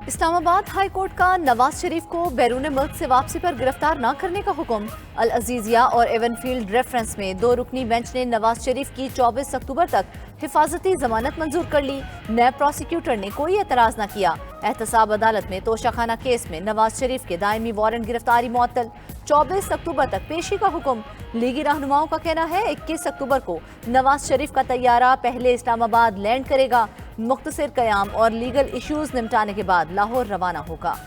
Islamabad high court का नवाज शरीफ को बैरून मुल्क से वापसी पर गिरफ्तार न करने का हुक्म। अल अजीजिया और एवनफील्ड रेफरेंस में 2 रुकनी बेंच ने नवाज शरीफ की 24 अक्टूबर तक हिफाजती जमानत मंजूर कर ली। नैब प्रोसिक्यूटर ने कोई एतराज न किया। एहतसाब अदालत में तोशाखाना केस में नवाज शरीफ के दायमी वारंट गिरफ्तारी मुअत्तल। 24 अक्टूबर तक पेशी का हुक्म। लीगी रहनुमाओं का कहना है 21 अक्टूबर को नवाज शरीफ का तैयारा पहले इस्लामाबाद लैंड करेगा, मुख्तसर कयाम और लीगल इश्यूज निपटाने के बाद लाहौर रवाना होगा।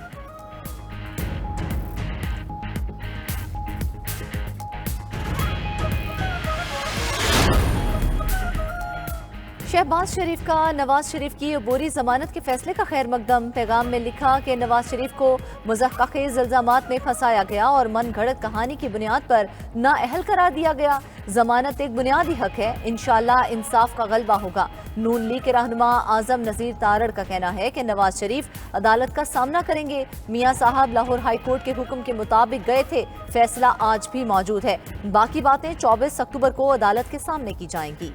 शहबाज शरीफ का नवाज शरीफ की अबूरी जमानत के फैसले का खैर मकदम। पैगाम में लिखा कि नवाज शरीफ को मुज़क्क़क़ेज़ इल्ज़ामात में फंसाया गया और मन घड़त कहानी की बुनियाद पर नाअहल करार दिया गया। जमानत एक बुनियादी हक है, इंशाअल्लाह इंसाफ का गलबा होगा। नून लीग के रहनुमा आजम नज़ीर तारड़ का कहना है कि नवाज शरीफ अदालत का सामना करेंगे। मियाँ साहब लाहौर हाई कोर्ट के हुक्म के मुताबिक गए थे, फैसला आज भी मौजूद है। बाकी बातें 24 अक्टूबर को अदालत के सामने की जाएंगी।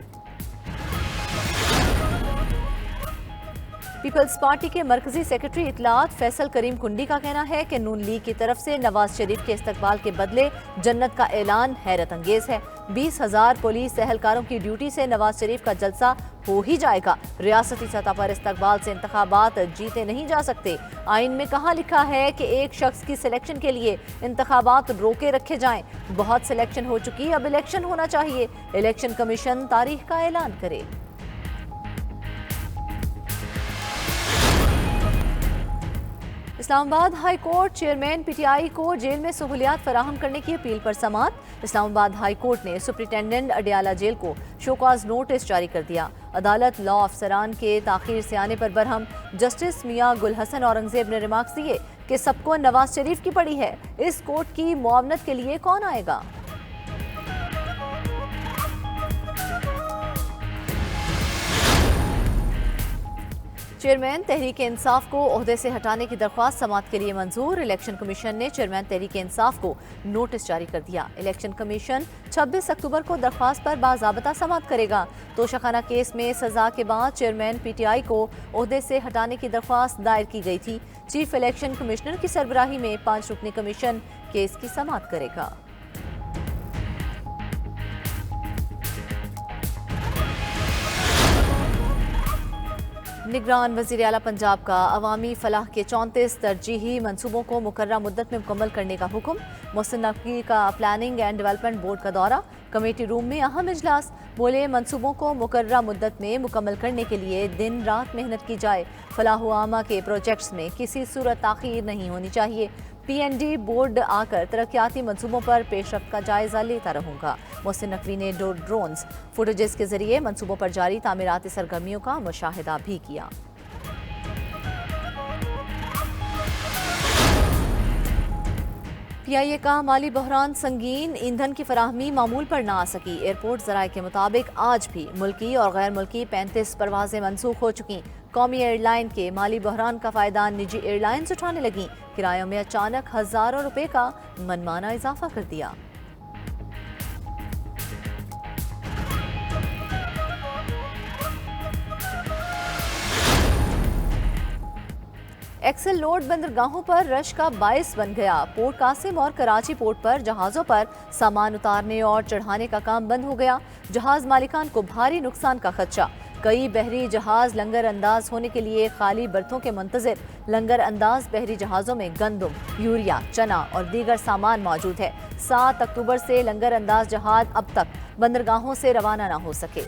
पीपल्स पार्टी के मरकजी सेक्रेटरी इतलात फैसल करीम कुंडी का कहना है कि नून लीग की तरफ से नवाज शरीफ के इस्तकबाल के बदले जन्नत का ऐलान हैरत अंगेज है। 20,000 पुलिस एहलकारों की ड्यूटी से नवाज शरीफ का जलसा हो ही जाएगा। रियासती सतह पर इस्तकबाल से इंतखाबात जीते नहीं जा सकते। आइन में कहाँ लिखा है कि एक शख्स की सिलेक्शन के लिए इंतखाबात रोके रखे जाएं। बहुत सिलेक्शन हो चुकी, अब इलेक्शन होना चाहिए। इलेक्शन कमीशन तारीख का ऐलान करे। Islamabad high court chairman PTI को जेल में सहूलियात फराहम करने की अपील पर समाअत। इस्लामाबाद हाई कोर्ट ने सुप्रिंटेंडेंट अडियाला जेल को शोकॉज नोटिस जारी कर दिया। अदालत लॉ अफसरान के ताखीर से आने पर बरहम। जस्टिस मियाँ गुल हसन औरंगजेब ने रिमार्क्स दिए कि सबको नवाज शरीफ की पड़ी है, इस कोर्ट की मुआवनत के लिए कौन आएगा। चेयरमैन तहरीक इंसाफ को ओहदे से हटाने की दरख्वास्त समाअत के लिए मंजूर। इलेक्शन कमीशन ने चेयरमैन तहरीक इंसाफ को नोटिस जारी कर दिया। इलेक्शन कमीशन 26 अक्टूबर को दरख्वास्त पर बाज़ाबता समाअत करेगा। तोशाखाना केस में सजा के बाद चेयरमैन पीटीआई को ओहदे से हटाने की दरख्वास्त दायर की गई थी। चीफ इलेक्शन कमिश्नर की सरबराही में 5 रुकनी कमीशन केस की समाअत करेगा। निगरान वज़ीर आला पंजाब का अवामी फलाह के 34 तरजीही मनसूबों को मुकर्रर मुद्दत में मुकम्मल करने का हुक्म। मोहसिन नकवी का प्लानिंग एंड डेवलपमेंट बोर्ड का दौरा। कमेटी रूम में अहम इजलास। बोले मनसूबों को मुकर्रर मुद्दत में मुकम्मल करने के लिए दिन रात मेहनत की जाए। फलाह आमा के प्रोजेक्ट्स में किसी सूरत ताख़ीर नहीं होनी चाहिए। पीएनडी बोर्ड आकर तरक्याती मनसूबों पर पेशरफ्त का जायजा लेता रहूंगा। मोहसिन नकवी ने ड्रोन्स फुटेजेस के जरिए मनसूबों पर जारी तामीराती सरगर्मियों का मुशाहिदा भी किया। पीआईए का माली बहरान संगीन, ईंधन की फराहमी मामूल पर ना आ सकी। एयरपोर्ट जराये के मुताबिक आज भी मुल्की और गैर मुल्की 35 परवाजें मनसूख हो चुकी। कौमी एयरलाइन के माली बहरान का फायदा निजी एयरलाइंस उठाने लगी। किरायों में अचानक हजारों रुपए का मनमाना इजाफा कर दिया। एक्सेल लोड बंदरगाहों पर रश का बायस बन गया। पोर्ट कासिम और कराची पोर्ट पर जहाज़ों पर सामान उतारने और चढ़ाने का काम बंद हो गया। जहाज मालिकान को भारी नुकसान का खदशा। कई बहरी जहाज लंगर अंदाज होने के लिए खाली बर्थों के मुंतजिर। लंगर अंदाज बहरी जहाज़ों में गंदम, यूरिया, चना और दीगर सामान मौजूद है। 7 अक्टूबर से लंगर अंदाज जहाज अब तक बंदरगाहों से रवाना न हो सके।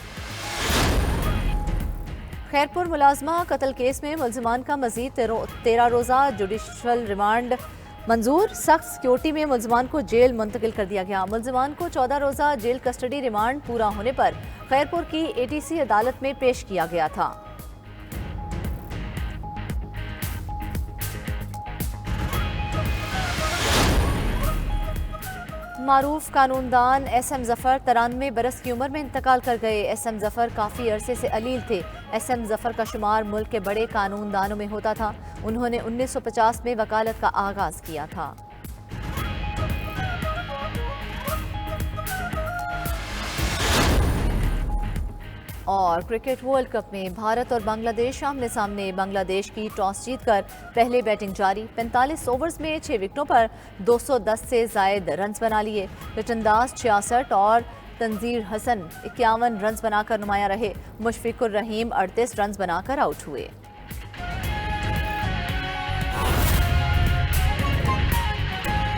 खैरपुर मुलाजमा कत्ल केस में मुल्जिमान का मजीद 13 रोज़ा जुडिशल रिमांड मंजूर। सख्त सिक्योरिटी में मुल्जिमान को जेल मुंतकिल कर दिया गया। मुल्जिमान को 14 रोज़ा जेल कस्टडी रिमांड पूरा होने पर खैरपुर की एटीसी अदालत में पेश किया गया था। मारूफ कानूनदान एसएम जफर 93 बरस की उम्र में इंतकाल कर गए। एसएम जफर काफ़ी अरसे से अलील थे। एसएम जफर का शुमार मुल्क के बड़े कानूनदानों में होता था। उन्होंने 1950 में वकालत का आगाज किया था। और क्रिकेट वर्ल्ड कप में भारत और बांग्लादेश आमने सामने। बांग्लादेश की टॉस जीतकर पहले बैटिंग जारी। 45 ओवर्स में 6 विकेटों पर 210 से जायद रन्स बना लिए। लिटन दास 66 और तंजीर हसन 51 रन्स बनाकर नुमाया रहे। मुशफिकुर रहीम 38 रन्स बनाकर आउट हुए।